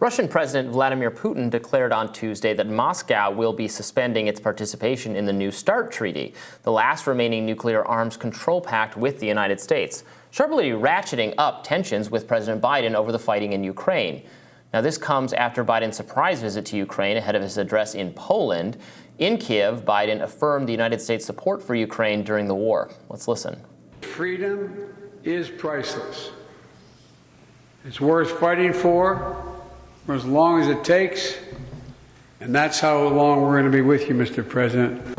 Russian President Vladimir Putin declared on Tuesday that Moscow will be suspending its participation in the New START treaty, the last remaining nuclear arms control pact with the United States, sharply ratcheting up tensions with President Biden over the fighting in Ukraine. Now, this comes after Biden's surprise visit to Ukraine ahead of his address in Poland. In Kiev, Biden affirmed the United States' support for Ukraine during the war. Let's listen. Freedom is priceless. It's worth fighting for as long as it takes, and that's how long we're going to be with you, Mr. President.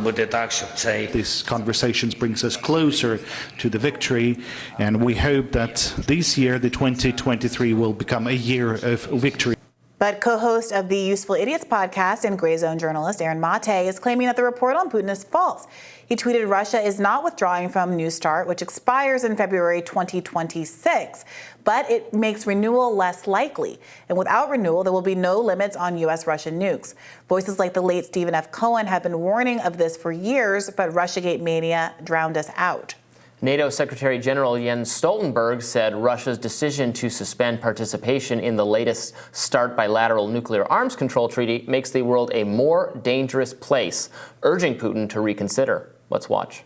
These conversations brings us closer to the victory, and we hope that this year, the 2023, will become a year of victory. But co-host of the Useful Idiots podcast and Gray Zone journalist Maté is claiming that the report on Putin is false. He tweeted Russia is not withdrawing from New START, which expires in February 2026, but it makes renewal less likely. And without renewal, there will be no limits on U.S.-Russian nukes. Voices like the late Stephen F. Cohen have been warning of this for years, but Russiagate mania drowned us out. NATO Secretary General Jens Stoltenberg said Russia's decision to suspend participation in the latest START bilateral nuclear arms control treaty makes the world a more dangerous place, urging Putin to reconsider. Let's watch.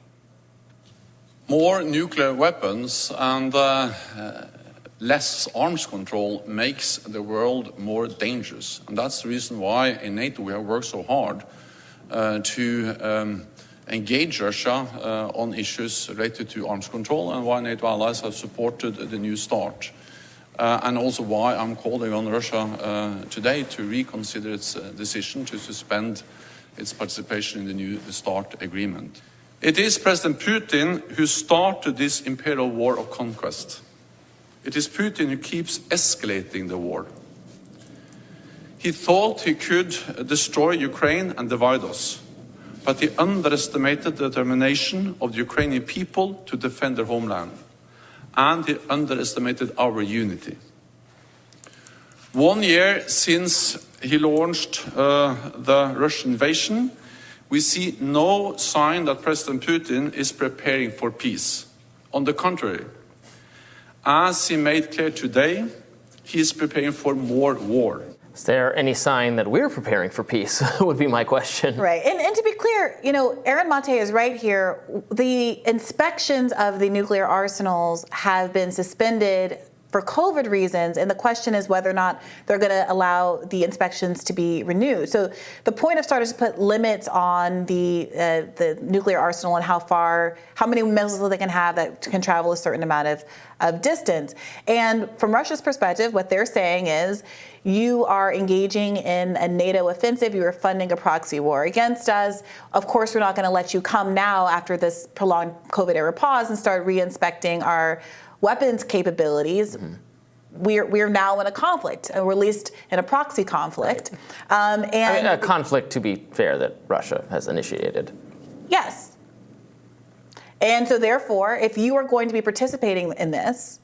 More nuclear weapons and less arms control makes the world more dangerous. And that's the reason why in NATO we have worked so hard to engage Russia on issues related to arms control, and why NATO allies have supported the New START. And also why I'm calling on Russia today to reconsider its decision to suspend its participation in the New START agreement. It is President Putin who started this imperial war of conquest. It is Putin who keeps escalating the war. He thought he could destroy Ukraine and divide us, but he underestimated the determination of the Ukrainian people to defend their homeland, and he underestimated our unity. 1 year since he launched the Russian invasion, we see no sign that President Putin is preparing for peace. On the contrary, as he made clear today, he is preparing for more war. Is there any sign that we're preparing for peace, would be my question. Right. And to be clear, Aaron Maté is right here. The inspections of the nuclear arsenals have been suspended for COVID reasons, and the question is whether or not they're going to allow the inspections to be renewed. So the point of START is to put limits on the nuclear arsenal and how many missiles they can have that can travel a certain amount of distance. And from Russia's perspective, what they're saying is, you are engaging in a NATO offensive. You are funding a proxy war against us. Of course, we're not going to let you come now after this prolonged COVID-era pause and start re-inspecting our weapons capabilities. Mm-hmm. We're now in a conflict, or at least in a proxy conflict. Right. And a conflict, to be fair, that Russia has initiated. Yes. And so therefore, if you are going to be participating in this,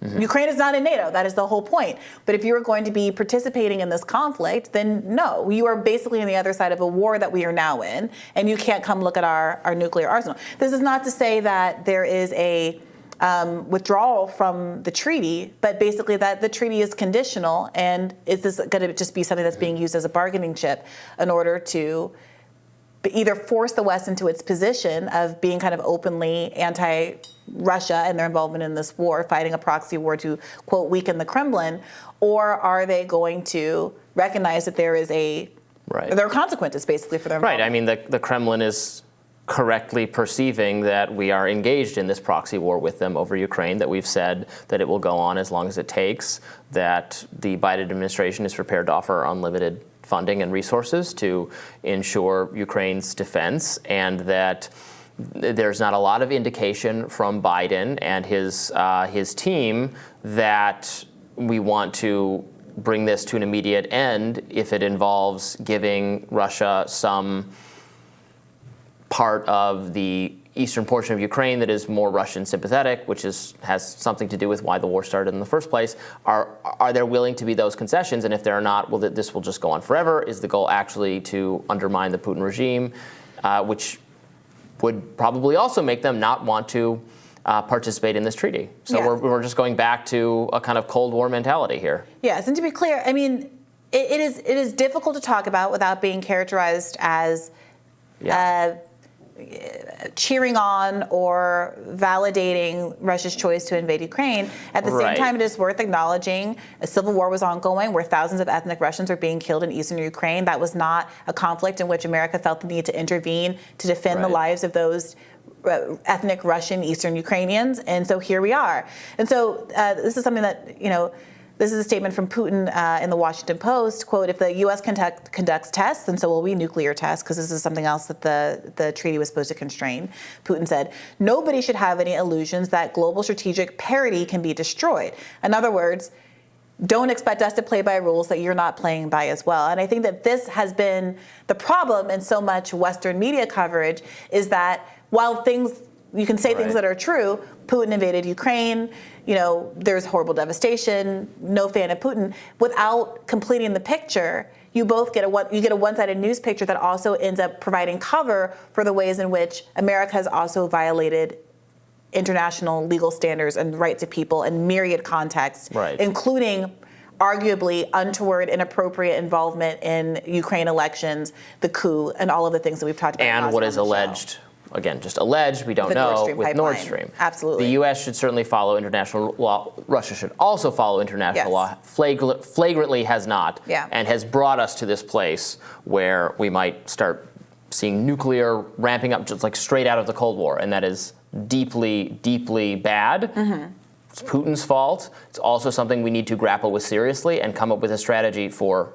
Mm-hmm. Ukraine is not in NATO. That is the whole point. But if you are going to be participating in this conflict, then no, you are basically on the other side of a war that we are now in, and you can't come look at our nuclear arsenal. This is not to say that there is a withdrawal from the treaty, but basically that the treaty is conditional, and is this going to just be something that's being used as a bargaining chip in order to either force the West into its position of being kind of openly anti-Russia and their involvement in this war, fighting a proxy war to, quote, weaken the Kremlin, or are they going to recognize that there are consequences, basically, for their involvement? Right. I mean, the Kremlin is correctly perceiving that we are engaged in this proxy war with them over Ukraine, that we've said that it will go on as long as it takes, that the Biden administration is prepared to offer unlimited funding and resources to ensure Ukraine's defense, and that there's not a lot of indication from Biden and his team that we want to bring this to an immediate end if it involves giving Russia some part of the eastern portion of Ukraine that is more Russian sympathetic, which has something to do with why the war started in the first place. Are there willing to be those concessions? And if there are not, well, this will just go on forever? Is the goal actually to undermine the Putin regime, which would probably also make them not want to participate in this treaty. So Yes. we're just going back to a kind of Cold War mentality here. Yes, and to be clear, I mean, it is difficult to talk about without being characterized as cheering on or validating Russia's choice to invade Ukraine. At the same time, it is worth acknowledging a civil war was ongoing where thousands of ethnic Russians were being killed in eastern Ukraine. That was not a conflict in which America felt the need to intervene to defend the lives of those ethnic Russian Eastern Ukrainians. And so here we are. And so this is something that, this is a statement from Putin in the Washington Post, quote, if the U.S. conducts tests, then so will we nuclear tests, because this is something else that the treaty was supposed to constrain. Putin said, nobody should have any illusions that global strategic parity can be destroyed. In other words, don't expect us to play by rules that you're not playing by as well. And I think that this has been the problem in so much Western media coverage, is that while you can say things that are true, Putin invaded Ukraine, there's horrible devastation, no fan of Putin, without completing the picture, you get a one-sided news picture that also ends up providing cover for the ways in which America has also violated international legal standards and rights of people in myriad contexts, including arguably untoward, inappropriate involvement in Ukraine elections, the coup, and all of the things that we've talked about. And what is alleged, again, just alleged, we don't know, with Nord Stream. Absolutely. The U.S. should certainly follow international law. Russia should also follow international law. Flagrantly has not, and has brought us to this place where we might start seeing nuclear ramping up just like straight out of the Cold War, and that is deeply, deeply bad. It's Putin's fault. It's also something we need to grapple with seriously and come up with a strategy for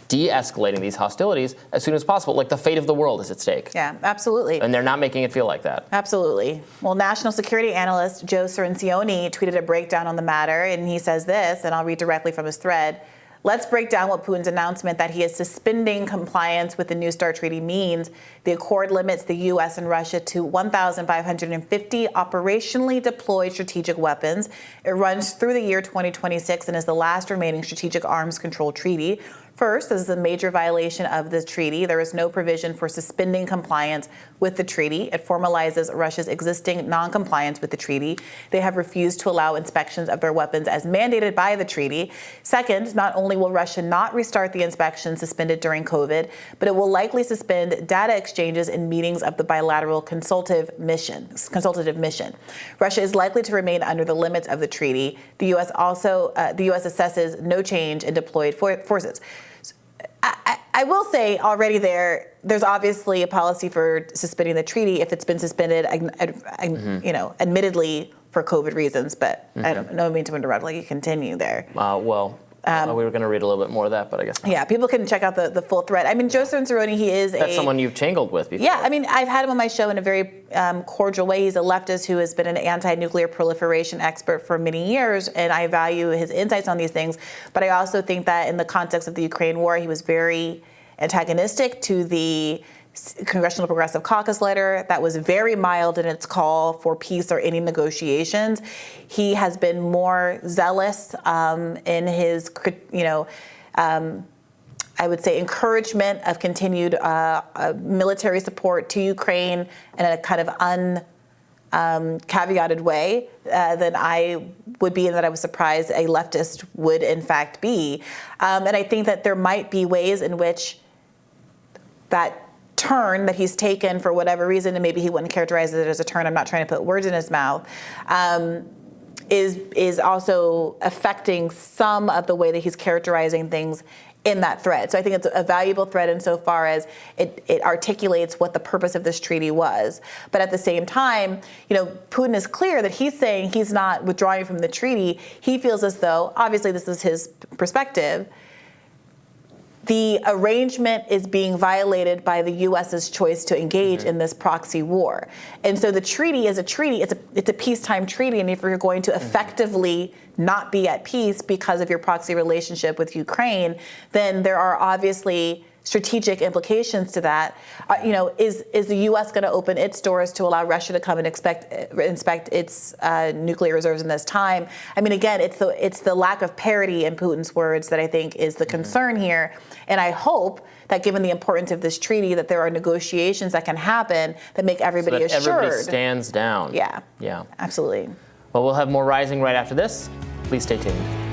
de-escalating these hostilities as soon as possible. Like, the fate of the world is at stake. Yeah, absolutely. And they're not making it feel like that. Absolutely. Well, national security analyst Joe Cirincione tweeted a breakdown on the matter, and he says this, and I'll read directly from his thread. Let's break down what Putin's announcement that he is suspending compliance with the New START treaty means. The accord limits the U.S. and Russia to 1,550 operationally deployed strategic weapons. It runs through the year 2026 and is the last remaining strategic arms control treaty. First, this is a major violation of the treaty. There is no provision for suspending compliance with the treaty. It formalizes Russia's existing non-compliance with the treaty. They have refused to allow inspections of their weapons as mandated by the treaty. Second, not only will Russia not restart the inspection suspended during COVID, but it will likely suspend data exchanges in meetings of the bilateral consultative mission. Russia is likely to remain under the limits of the treaty. The U.S. assesses no change in deployed forces. I will say already there's obviously a policy for suspending the treaty if it's been suspended, admittedly for COVID reasons, but I don't mean to interrupt, like you continue there. We were going to read a little bit more of that, but I guess not. Yeah, people can check out the full thread. I mean, Joe Cirincione, That's someone you've tangled with before. Yeah, I mean, I've had him on my show in a very cordial way. He's a leftist who has been an anti-nuclear proliferation expert for many years, and I value his insights on these things. But I also think that in the context of the Ukraine war, he was very antagonistic to the Congressional Progressive Caucus letter that was very mild in its call for peace or any negotiations. He has been more zealous in his, I would say, encouragement of continued military support to Ukraine in a kind of caveated way than I would be, and that I was surprised a leftist would in fact be. And I think that there might be ways in which that turn that he's taken for whatever reason, and maybe he wouldn't characterize it as a turn, I'm not trying to put words in his mouth, is also affecting some of the way that he's characterizing things in that thread. So I think it's a valuable thread insofar as it articulates what the purpose of this treaty was. But at the same time, Putin is clear that he's saying he's not withdrawing from the treaty. He feels as though, obviously this is his perspective, the arrangement is being violated by the U.S.'s choice to engage in this proxy war. And so the treaty is a treaty. It's a peacetime treaty. And if you're going to effectively not be at peace because of your proxy relationship with Ukraine, then there are obviously strategic implications to that. Is the U.S. going to open its doors to allow Russia to come and inspect its nuclear reserves in this time? I mean, again, it's the lack of parity, in Putin's words, that I think is the concern here. And I hope that, given the importance of this treaty, that there are negotiations that can happen that make everybody assured. Everybody stands down. Yeah. Yeah. Absolutely. Well, we'll have more Rising right after this. Please stay tuned.